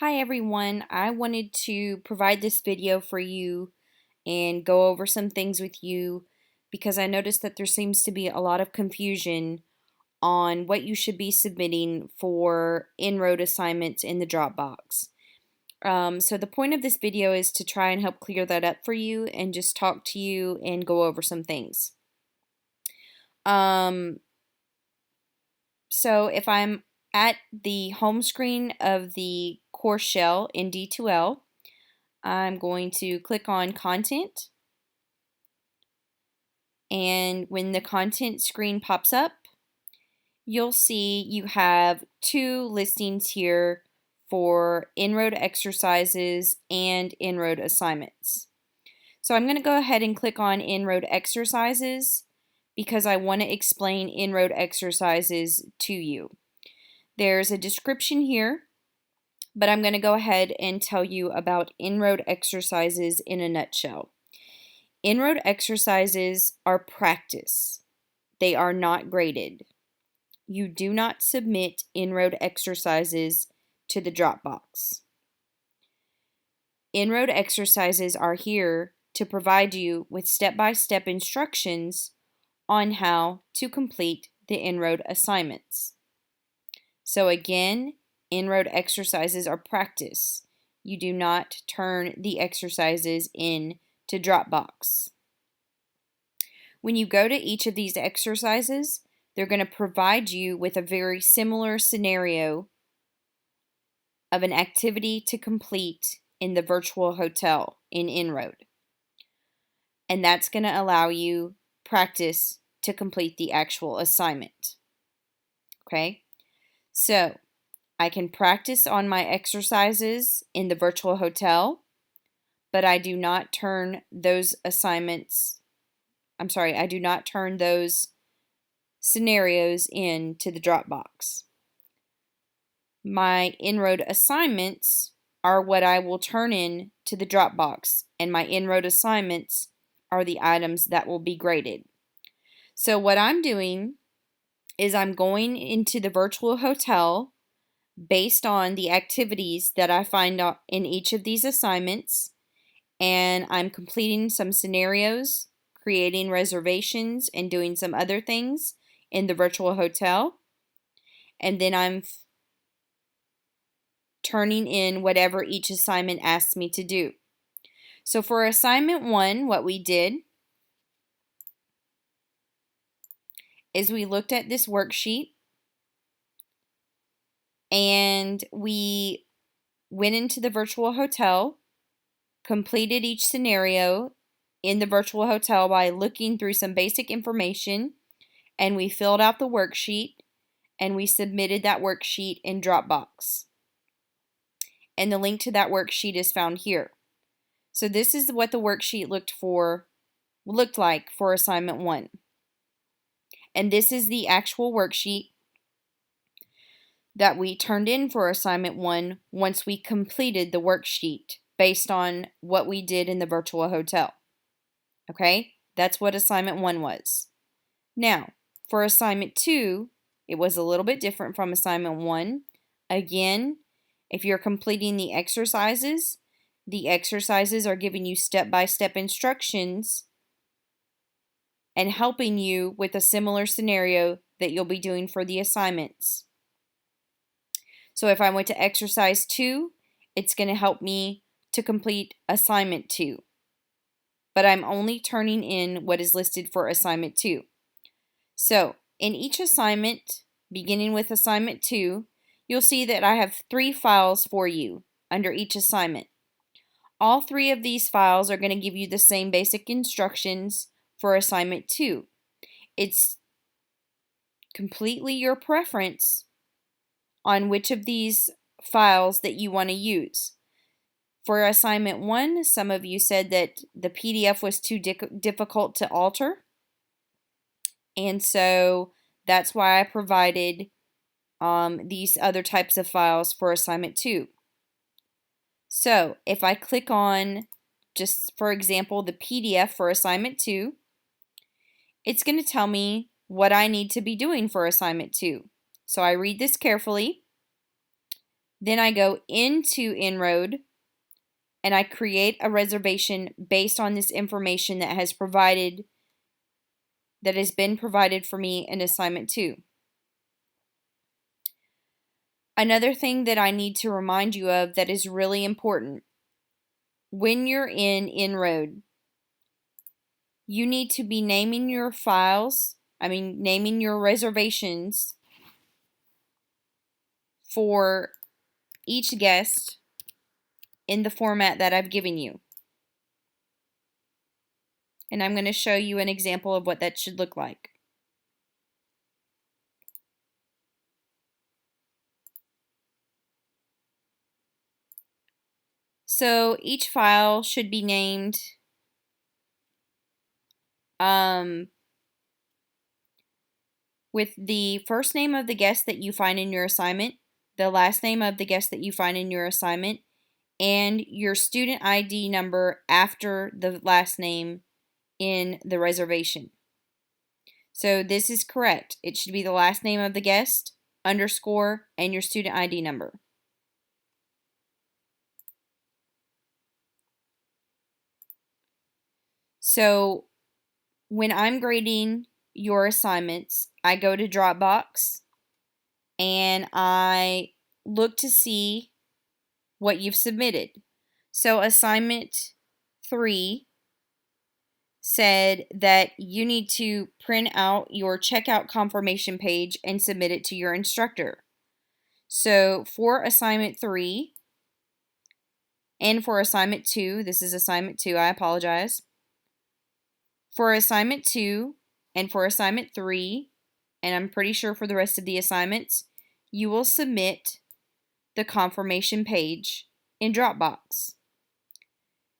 Hi everyone, I wanted to provide this video for you and go over some things with you because I noticed that there seems to be a lot of confusion on what you should be submitting for innRoad assignments in the Dropbox. So the point of this video is to try and help clear that up for you and just talk to you and go over some things. So if I'm at the home screen of the course shell in D2L, I'm going to click on Content, and when the content screen pops up, you'll see you have two listings here for innRoad exercises and innRoad assignments. So I'm going to go ahead and click on innRoad exercises because I want to explain innRoad exercises to you. There's a description here, but I'm going to go ahead and tell you about innRoad exercises in a nutshell. innRoad exercises are practice. They are not graded. You do not submit innRoad exercises to the Dropbox. innRoad exercises are here to provide you with step-by-step instructions on how to complete the innRoad assignments. So again, innRoad exercises are practice. You do not turn the exercises in to Dropbox. When you go to each of these exercises, they're going to provide you with a very similar scenario of an activity to complete in the virtual hotel in innRoad. And that's going to allow you practice to complete the actual assignment. Okay? So, I can practice on my exercises in the virtual hotel, but I do not turn those I do not turn those scenarios into the Dropbox. My innRoad assignments are what I will turn in to the Dropbox, and my innRoad assignments are the items that will be graded. So what I'm doing is I'm going into the virtual hotel based on the activities that I find in each of these assignments, and I'm completing some scenarios, creating reservations, and doing some other things in the virtual hotel, and then I'm turning in whatever each assignment asks me to do. So for assignment 1, what we did is we looked at this worksheet and we went into the virtual hotel, completed each scenario in the virtual hotel by looking through some basic information, and we filled out the worksheet and we submitted that worksheet in Dropbox. And the link to that worksheet is found here. So this is what the worksheet looked like for assignment 1. And this is the actual worksheet that we turned in for assignment 1 once we completed the worksheet based on what we did in the virtual hotel. Okay, that's what assignment 1 was. Now, for assignment 2, it was a little bit different from assignment 1. Again, if you're completing the exercises are giving you step-by-step instructions and helping you with a similar scenario that you'll be doing for the assignments. So if I went to exercise 2, it's going to help me to complete assignment 2. But I'm only turning in what is listed for assignment 2. So in each assignment, beginning with assignment 2, you'll see that I have 3 files for you under each assignment. All 3 of these files are going to give you the same basic instructions for assignment 2. It's completely your preference on which of these files that you want to use. For assignment 1, some of you said that the PDF was too difficult to alter, and so that's why I provided these other types of files for assignment 2. So if I click on, just for example, the PDF for assignment 2, it's going to tell me what I need to be doing for assignment 2. So I read this carefully, Then I go into innRoad and I create a reservation based on this information that has been provided for me in assignment 2. Another thing that I need to remind you of that is really important. When you're in innRoad, you need to be naming your naming your reservations for each guest in the format that I've given you. And I'm going to show you an example of what that should look like. So each file should be named with the first name of the guest that you find in your assignment, the last name of the guest that you find in your assignment, and your student ID number after the last name in the reservation. So this is correct. It should be the last name of the guest, underscore, and your student ID number. So when I'm grading your assignments, I go to Dropbox and I look to see what you've submitted. So assignment 3 said that you need to print out your checkout confirmation page and submit it to your instructor. So for assignment 3 and for assignment 2, this is assignment 2, I apologize. For assignment 2 and for assignment 3, and I'm pretty sure for the rest of the assignments, you will submit the confirmation page in Dropbox.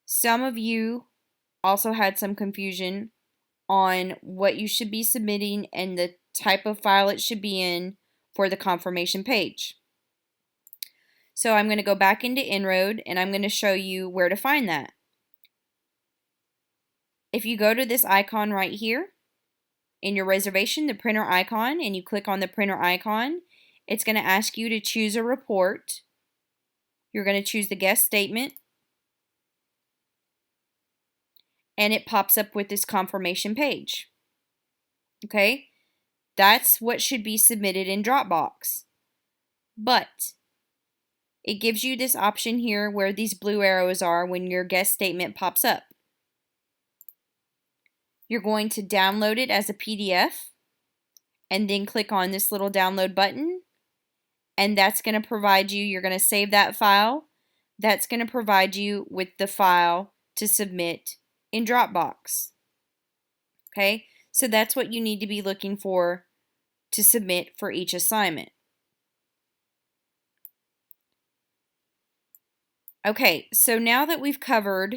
Some of you also had some confusion on what you should be submitting and the type of file it should be in for the confirmation page. So I'm going to go back into innRoad and I'm going to show you where to find that. If you go to this icon right here in your reservation, the printer icon, and you click on the printer icon, it's going to ask you to choose a report. You're going to choose the guest statement, and it pops up with this confirmation page. Okay, that's what should be submitted in Dropbox. But it gives you this option here where these blue arrows are when your guest statement pops up. You're going to download it as a PDF and then click on this little download button, and that's going to provide you, you're going to save that file. That's going to provide you with the file to submit in Dropbox. Okay, so that's what you need to be looking for to submit for each assignment. Okay, so now that we've covered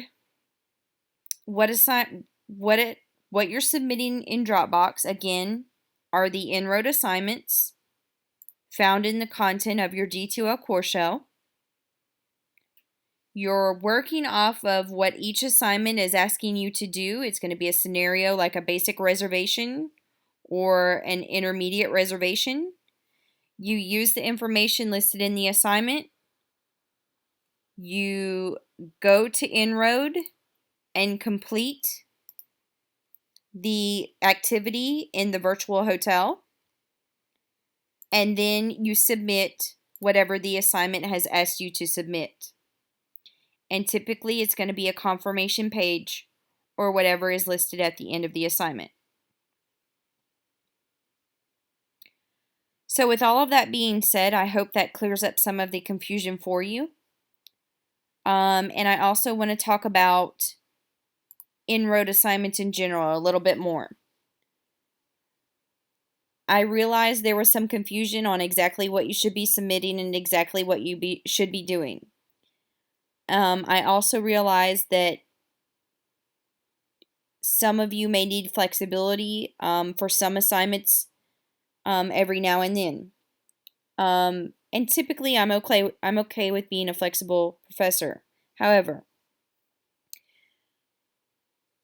what you're submitting in Dropbox, again, are the innRoad assignments found in the content of your D2L course shell. You're working off of what each assignment is asking you to do. It's going to be a scenario like a basic reservation or an intermediate reservation. You use the information listed in the assignment. You go to innRoad and complete the activity in the virtual hotel, and then you submit whatever the assignment has asked you to submit. And typically it's going to be a confirmation page or whatever is listed at the end of the assignment. So with all of that being said, I hope that clears up some of the confusion for you. And I also want to talk about innRoad assignments in general a little bit more. I realized there was some confusion on exactly what you should be submitting and exactly what you should be doing. I also realized that some of you may need flexibility for some assignments every now and then. And typically I'm okay with being a flexible professor. However,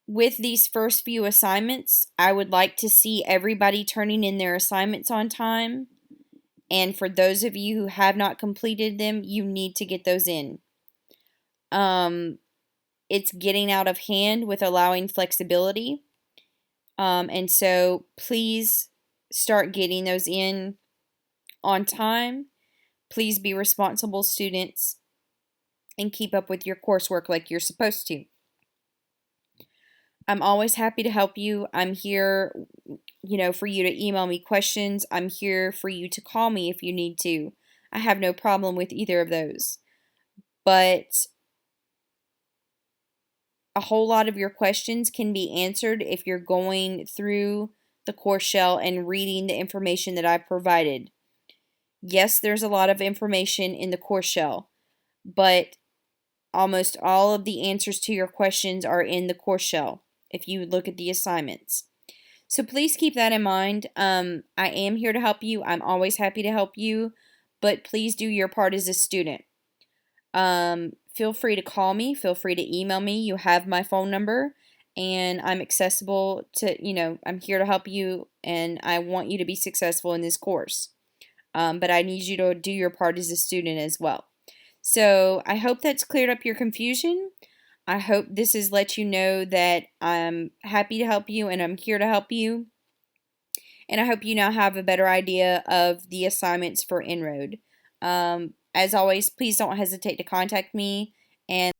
with these first few assignments, I would like to see everybody turning in their assignments on time And for those of you who have not completed them, you need to get those in. It's getting out of hand with allowing flexibility. And so please start getting those in on time. Please be responsible students and keep up with your coursework like you're supposed to. I'm always happy to help you. I'm here, for you to email me questions. I'm here for you to call me if you need to. I have no problem with either of those. But a whole lot of your questions can be answered if you're going through the course shell and reading the information that I've provided. Yes, there's a lot of information in the course shell, but almost all of the answers to your questions are in the course shell if you look at the assignments. So please keep that in mind. I am here to help you. I'm always happy to help you, but please do your part as a student. Feel free to call me. Feel free to email me. You have my phone number, and I'm accessible to, I'm here to help you, and I want you to be successful in this course. But I need you to do your part as a student as well. So I hope that's cleared up your confusion. I hope this has let you know that I'm happy to help you and I'm here to help you. And I hope you now have a better idea of the assignments for innRoad. As always, please don't hesitate to contact me. And